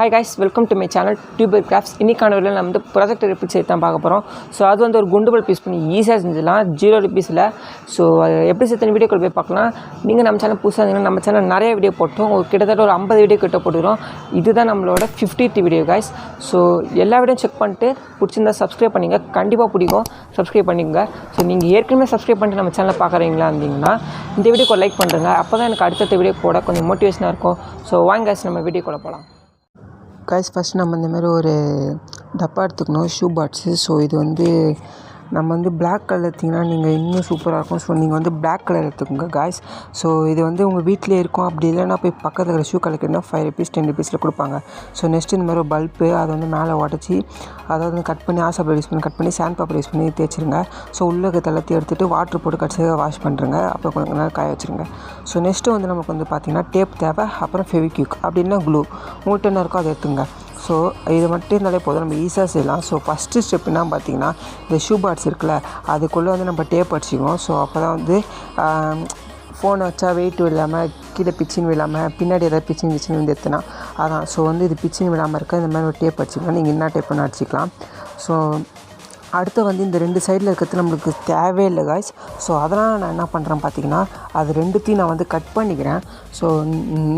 Hi guys, welcome to my channel Tuber Crafts. இன்னைக்கான வீடியோல நம்ம ப்ரொஜெக்டர் எப்படி செய்ய தான் பார்க்க போறோம். சோ அது வந்து ஒரு குண்டுபல் பீஸ் பண்ணி ஈஸியா செஞ்சலாம் 0 ரூபீஸ்ல. சோ எப்படி செய்யணும் வீடியோக்குள்ள போய் பார்க்கலாம். நீங்க நம்ம சேனல் புதுசா இருந்தீங்கன்னா நம்ம சேனல் நிறைய வீடியோ போட்டோம். கிட்டத்தட்ட ஒரு 50 வீடியோ கிட்ட போட்டுறோம். இதுதான் நம்மளோட 50th வீடியோ guys. சோ எல்லா வீடியோவும் செக் பண்ணிட்டு பிடிச்சிருந்தா Subscribe பண்ணுங்க. கண்டிப்பா பிடிக்கும். Subscribe பண்ணிக்கங்க. சோ நீங்க ஏற்கனவே Subscribe பண்ணிட்டு நம்ம சேனலை பார்க்கறீங்களா அப்படினா இந்த வீடியோக்கு லைக் பண்ணுங்க. அப்பதான் எனக்கு அடுத்த வீடியோ போட கொஞ்சம் மோட்டிவேஷனா இருக்கும். சோ வாங்க guys நம்ம வீடியோக்குள்ள போலாம். guys ஃபஸ்ட் நம்ம இந்த மாதிரி ஒரு டப்பா எடுத்துக்கணும் ஷூ பாக்ஸு. ஸோ இது வந்து நம்ம வந்து பிளாக் கலர் எடுத்திங்கன்னா நீங்கள் இன்னும் சூப்பராக இருக்கும். ஸோ நீங்கள் வந்து பிளாக் கலர் எடுத்துக்கோங்க guys. ஸோ இது வந்து உங்கள் வீட்டிலே இருக்கும். அப்படி இல்லைன்னா போய் பக்கத்தில் இருக்கிற ஷூ கலெக்டர்னா 5 rupees 10 rupeesல கொடுப்பாங்க. ஸோ நெக்ஸ்ட்டு இந்த மாதிரி ஒரு பல்பு அதை வந்து மேலே உடச்சி அதை வந்து கட் பண்ணி ஆசாப்பர் யூஸ் பண்ணி கட் பண்ணி சாண்ட் பேப்பர் யூஸ் பண்ணி தேய்ச்சிருங்க. ஸோ உள்ளே எல்லாத்தையும் எடுத்துகிட்டு வாட்டர் போட்டு கடைசியாக வாஷ் பண்ணுறங்க. அப்புறம் கொஞ்சம் நேரம் காய வச்சுருங்க. ஸோ நெக்ஸ்ட்டு வந்து நமக்கு வந்து பார்த்திங்கன்னா டேப் தேவை, அப்புறம் ஃபெவிக்விக் அப்படின்னா க்ளூ உங்கள்கிட்ட என்ன இருக்கோ அதை எடுத்துங்க. ஸோ இது மட்டும் இருந்தாலே போதும், நம்ம ஈஸியாக செய்யலாம். ஸோ ஃபஸ்ட்டு ஸ்டெப் என்ன பார்த்திங்கன்னா இந்த ஷூ பாட்ஸ் இருக்குல்ல அதுக்குள்ளே வந்து நம்ம டேப் அடிச்சிக்கணும். ஸோ அப்போ தான் வந்து ஃபோனை வச்சா வெயிட் இல்லாமல் கீழே பிச்சின்னு விழாமல் பின்னாடி ஏதாவது பிச்சின்னு வந்து எடுத்துனா அதான். ஸோ வந்து இது பிச்சின்னு விழாமல் இருக்க இந்த மாதிரி ஒரு டேப் அடிச்சிக்கலாம். நீங்கள் என்ன டேப் பண்ணி அடிச்சிக்கலாம். ஸோ அடுத்து வந்து இந்த 2 சைடில் இருக்கிறது நம்மளுக்கு தேவையில்லை guys. ஸோ அதனால் நான் என்ன பண்ணுறேன் பார்த்திங்கன்னா அது ரெண்டுத்தையும் நான் வந்து கட் பண்ணிக்கிறேன். ஸோ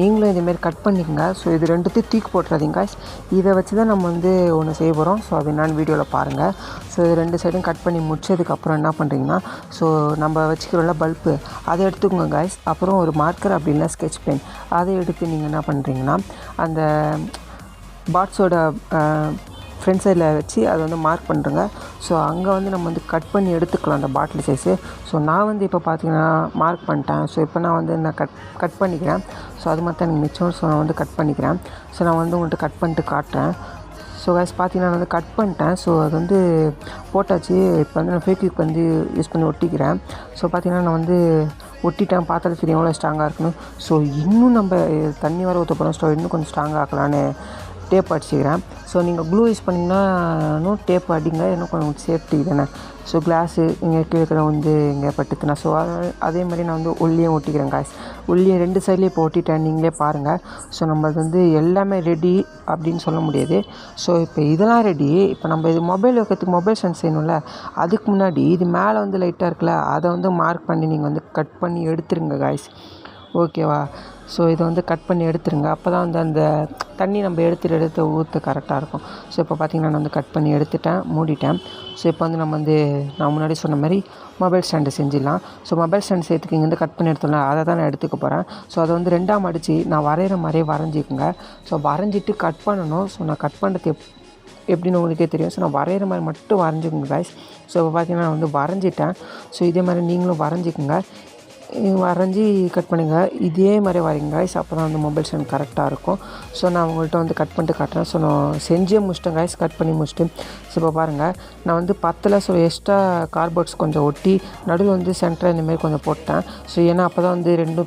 நீங்களும் இதேமாரி கட் பண்ணிக்கோங்க. ஸோ இது ரெண்டுத்தையும் தூக்கி போட்டுறாதீங்க guys. இதை வச்சு தான் நம்ம வந்து ஒன்று செய்ய போகிறோம். ஸோ அது என்னன்னு வீடியோவில் பாருங்கள். ஸோ இது 2 சைடும் கட் பண்ணி முடிச்சதுக்கப்புறம் என்ன பண்ணுறீங்கன்னா ஸோ நம்ம வச்சுக்கிறோம்ல பல்பு அதை எடுத்துக்கோங்க guys. அப்புறம் ஒரு மார்க்கர் அப்படின்னா ஸ்கெட்ச் பென் அதை எடுத்து நீங்கள் என்ன பண்ணுறீங்கன்னா அந்த பாட்ஸோட ஃப்ரண்ட் சைடில் வச்சு அதை வந்து மார்க் பண்ணுறங்க. ஸோ அங்கே வந்து நம்ம வந்து கட் பண்ணி எடுத்துக்கலாம் அந்த பாட்டில் சைஸு. ஸோ நான் வந்து இப்போ பார்த்திங்கன்னா மார்க் பண்ணிட்டேன். ஸோ இப்போ நான் வந்து கட் பண்ணிக்கிறேன். ஸோ அது மட்டும் எனக்கு மிச்சம். ஸோ நான் வந்து கட் பண்ணிக்கிறேன். ஸோ நான் வந்து உங்கள்கிட்ட கட் பண்ணிட்டு காட்டுறேன். ஸோ guys பார்த்திங்கன்னா நான் வந்து கட் பண்ணிட்டேன். ஸோ அது வந்து போட்டாச்சு. இப்போ வந்து நான் ஃபேக்விக் வந்து யூஸ் பண்ணி ஒட்டிக்கிறேன். ஸோ பார்த்திங்கன்னா நான் வந்து ஒட்டிட்டேன். பார்த்தாலும் சரி எவ்வளோ ஸ்ட்ராங்காக இருக்கணும். ஸோ இன்னும் நம்ம தண்ணி வர ஊற்ற போகிறோம். ஸோ இன்னும் கொஞ்சம் ஸ்ட்ராங்காக ஆக்கலான்னு டேப் அடிச்சிக்கிறேன். ஸோ நீங்கள் க்ளூ யூஸ் பண்ணிங்கன்னாலும் டேப் அடிங்க, இன்னும் கொஞ்சம் சேஃப்டி தானே. ஸோ கிளாஸு இங்கே கீழே வந்து இங்கே பட்டுத்துனா. ஸோ அதே மாதிரி நான் வந்து உள்ளியும் ஒட்டிக்கிறேன் guys. உள்ளியும் 2 சைட்லேயும் இப்போ ஒட்டிட்டேன், நீங்களே பாருங்கள். ஸோ நம்ம வந்து எல்லாமே ரெடி அப்படின்னு சொல்ல முடியாது. ஸோ இப்போ இதெல்லாம் ரெடி. இப்போ நம்ம இது மொபைல் வைக்கிறதுக்கு மொபைல் ஸ்டாண்ட் செய்யணும்ல, அதுக்கு முன்னாடி இது மேலே வந்து லைட்டாக இருக்குல்ல அதை வந்து மார்க் பண்ணி நீங்கள் வந்து கட் பண்ணி எடுத்துருங்க guys. ஓகேவா? ஸோ இதை வந்து கட் பண்ணி எடுத்துருங்க. அப்போ தான் வந்து அந்த தண்ணி நம்ம எடுத்து ஊற்ற கரெக்டாக இருக்கும். ஸோ இப்போ பார்த்திங்கன்னா நான் வந்து கட் பண்ணி எடுத்துட்டேன், மூடிட்டேன். ஸோ இப்போ வந்து நம்ம வந்து நான் முன்னாடி சொன்ன மாதிரி மொபைல் ஸ்டாண்டு செஞ்சிடலாம். ஸோ மொபைல் ஸ்டாண்டு சேர்த்துக்கு இங்கே வந்து கட் பண்ணி எடுத்துடல அதை தான் நான் எடுத்துக்க போகிறேன். ஸோ அதை வந்து 2ஆக அடித்து நான் வரைகிற மாதிரியே வரைஞ்சிக்குங்க. ஸோ வரைஞ்சிட்டு கட் பண்ணணும். ஸோ நான் கட் பண்ணுறது எப்படின்னு உங்களுக்கே தெரியும். ஸோ நான் வரைகிற மாதிரி மட்டும் வரைஞ்சிக்கோங்க guys. ஸோ இப்போ பார்த்திங்கன்னா நான் வந்து வரைஞ்சிட்டேன். ஸோ இதே மாதிரி நீங்களும் வரைஞ்சிக்கோங்க. வரைஞ்சி கட் பண்ணுங்கள். இதே மாதிரி வரைங்க guys. அப்போ தான் வந்து மொபைல் ஸ்டாண்ட் கரெக்டாக இருக்கும். ஸோ நான் உங்கள்கிட்ட வந்து கட் பண்ணிட்டு காட்டுறேன். ஸோ நான் செஞ்சே முடிச்சிட்டேன் guys, கட் பண்ணி முடிச்சிட்டு. ஸோ இப்போ பாருங்கள் நான் வந்து 10ல் ஸோ எக்ஸ்ட்ரா கார்ட்போர்ட்ஸ் கொஞ்சம் ஒட்டி நடுவில் வந்து சென்டராக இந்தமாரி கொஞ்சம் போட்டேன். ஸோ ஏன்னா அப்போ தான் வந்து 2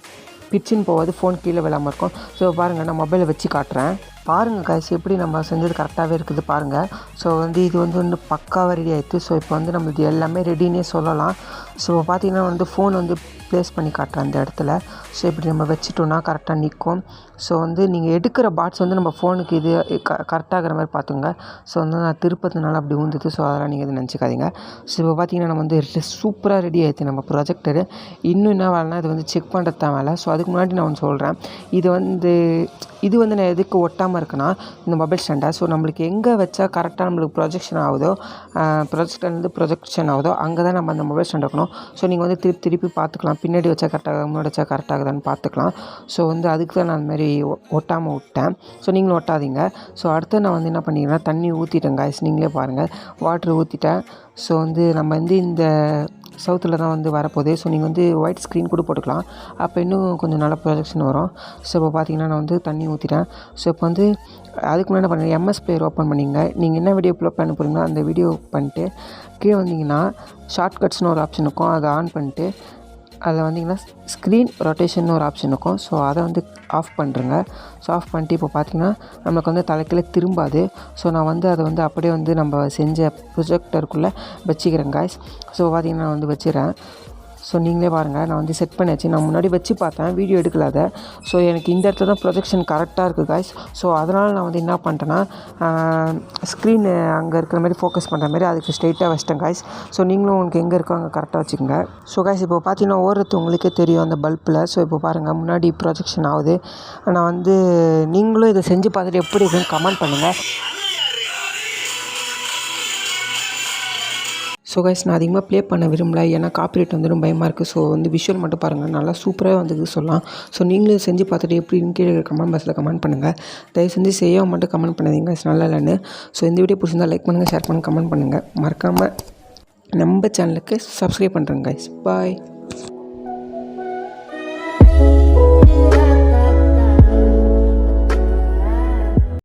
பிச்சின்னு போகாது, ஃபோன் கீழே விழாமல் இருக்கும். ஸோ பாருங்கள் நான் மொபைலை வச்சு காட்டுறேன். பாருங்கள் guys எப்படி நம்ம செஞ்சது கரெக்டாகவே இருக்குது பாருங்கள். ஸோ வந்து இது வந்து பக்காவாக ரெடி ஆகிடுது. ஸோ இப்போ வந்து நம்ம இது எல்லாமே ரெடினே சொல்லலாம். ஸோ பார்த்திங்கன்னா வந்து ஃபோன் வந்து ப்ளேஸ் பண்ணி காட்டுறேன் அந்த இடத்துல. ஸோ இப்படி நம்ம வச்சுட்டோன்னா கரெக்டாக நிற்கும். ஸோ வந்து நீங்கள் எடுக்கிற பாட்ஸ் வந்து நம்ம ஃபோனுக்கு இது கரெக்டாகிற மாதிரி பார்த்துங்க. ஸோ வந்து நான் திருப்பத்தினால அப்படி ஊந்துது. ஸோ அதெல்லாம் நீங்கள் இது நினச்சிக்காதீங்க. ஸோ இப்போ பார்த்திங்கன்னா நம்ம வந்து சூப்பராக ரெடி ஆகிடுது நம்ம ப்ரொஜெக்டரு. இன்னும் என்ன வேலைனா இது வந்து செக் பண்ணுறது தான் வேலை. ஸோ அதுக்கு முன்னாடி நான் ஒன்று சொல்கிறேன். இது வந்து நான் எதுக்கு ஒட்டாமல் இருக்குன்னா இந்த மொபைல் ஸ்டாண்டை. ஸோ நம்மளுக்கு எங்கே வச்சா கரெக்டாக நம்மளுக்கு ப்ரொஜெக்ஷன் ஆகுதோ ப்ரொஜெக்டர்லேருந்து ப்ரொஜெக்ஷன் ஆகுதோ அங்கே தான் நம்ம அந்த மொபைல் ஸ்டாண்ட் வைக்கணும். ஸோ நீங்கள் வந்து திருப்பி பார்த்துக்கலாம். பின்னாடி வச்சா கரெக்டாக முன்னாடி வச்சா கரெக்டாகுதான்னு பார்த்துக்கலாம். ஸோ வந்து அதுக்கு தான் நான் அதுமாரி ஒட்டாமல் விட்டேன். ஸோ நீங்களும் ஒட்டாதீங்க. ஸோ அடுத்து நான் வந்து என்ன பண்ணிக்கிறேன்னா தண்ணி ஊற்றிட்டேன் guys. நீங்களே பாருங்கள் வாட்ரு ஊற்றிட்டேன். ஸோ வந்து நம்ம வந்து இந்த சவுத்தில் தான் வந்து வரப்போகுது. ஸோ நீங்கள் வந்து ஒயிட் ஸ்க்ரீன் கூட போட்டுக்கலாம். அப்போ இன்னும் கொஞ்சம் நல்ல ப்ரொஜெக்ஷன் வரும். ஸோ இப்போ பார்த்திங்கன்னா நான் வந்து தண்ணி ஊற்றிட்டேன். ஸோ இப்போ வந்து அதுக்கு முன்னாடி பண்ணுங்கள் எம்எஸ் பிளேயர் ஓப்பன் பண்ணிங்க. நீங்கள் என்ன வீடியோ அப்லோட் பண்ண போகிறீங்களோ அந்த வீடியோ பண்ணிட்டு கீழே வந்தீங்கன்னா ஷார்ட்கட்ஸ்னு ஒரு ஆப்ஷன் இருக்கும். அதை ஆன் பண்ணிட்டு அதில் வந்தீங்கன்னா ஸ்க்ரீன் ரொட்டேஷன் ஒரு ஆப்ஷன் இருக்கும். ஸோ அதை வந்து ஆஃப் பண்ணுறங்க. ஸோ ஆஃப் பண்ணிட்டு இப்போ பார்த்திங்கன்னா நம்மளுக்கு வந்து தலைக்கீழே திரும்பாது. ஸோ நான் வந்து அதை வந்து அப்படியே வந்து நம்ம செஞ்ச ப்ரொஜெக்டருக்குள்ளே வச்சுக்கிறேன் guys. ஸோ பார்த்திங்கன்னா நான் வந்து வச்சுக்கிறேன். ஸோ நீங்களே பாருங்கள், நான் வந்து செட் பண்ணியாச்சு. நான் முன்னாடி வச்சு பார்த்தேன், வீடியோ எடுக்கல அதை. ஸோ எனக்கு இந்த இடத்துல தான் ப்ரொஜெக்ஷன் கரெக்டாக இருக்குது காய்ஸ். ஸோ அதனால் நான் வந்து என்ன பண்ணிட்டேன்னா, ஸ்க்ரீனு அங்கே இருக்கிற மாதிரி ஃபோக்கஸ் பண்ணுற மாதிரி அதுக்கு ஸ்ட்ரெயிட்டாக வச்சிட்டேன் காய்ஸ். ஸோ நீங்களும் உங்களுக்கு எங்கே இருக்கோ அங்கே கரெக்டாக வச்சுக்கோங்க. ஸோ காய்ஸ் இப்போ பார்த்தீங்கன்னா ஓடுறது உங்களுக்கே தெரியும் அந்த பல்பில். ஸோ இப்போ பாருங்கள், முன்னாடி ப்ரொஜெக்ஷன் ஆகுது. நான் வந்து நீங்களும் இதை செஞ்சு பார்த்துட்டு எப்படி இருக்குன்னு கமெண்ட் பண்ணுங்கள். ஸோ கைஸ், நான் அதிகமாக ப்ளே பண்ண விரும்பல, ஏன்னா காப்பிரைட் வந்துடும் பயமாக இருக்குது. ஸோ வந்து விஷுவல் மட்டும் பாருங்கள், நல்லா சூப்பராக வந்து சொல்லலாம். ஸோ நீங்களும் செஞ்சு பார்த்துட்டு எப்படின்னு கீழே கமெண்ட் பாக்ஸில் கமெண்ட் பண்ணுங்கள். தயவு செஞ்சு செய்யாமல் மட்டும் கமெண்ட் பண்ணாதீங்க கைஸ், நல்லா இல்லைன்னு. ஸோ இந்த வீடியோ பிடிச்சிருந்தால் லைக் பண்ணுங்கள், ஷேர் பண்ணுங்கள், கமெண்ட் பண்ணுங்கள். மறக்காமல் நம்ம சேனலுக்கு சப்ஸ்கிரைப் பண்ணுறேங்க கைஸ். பாய்.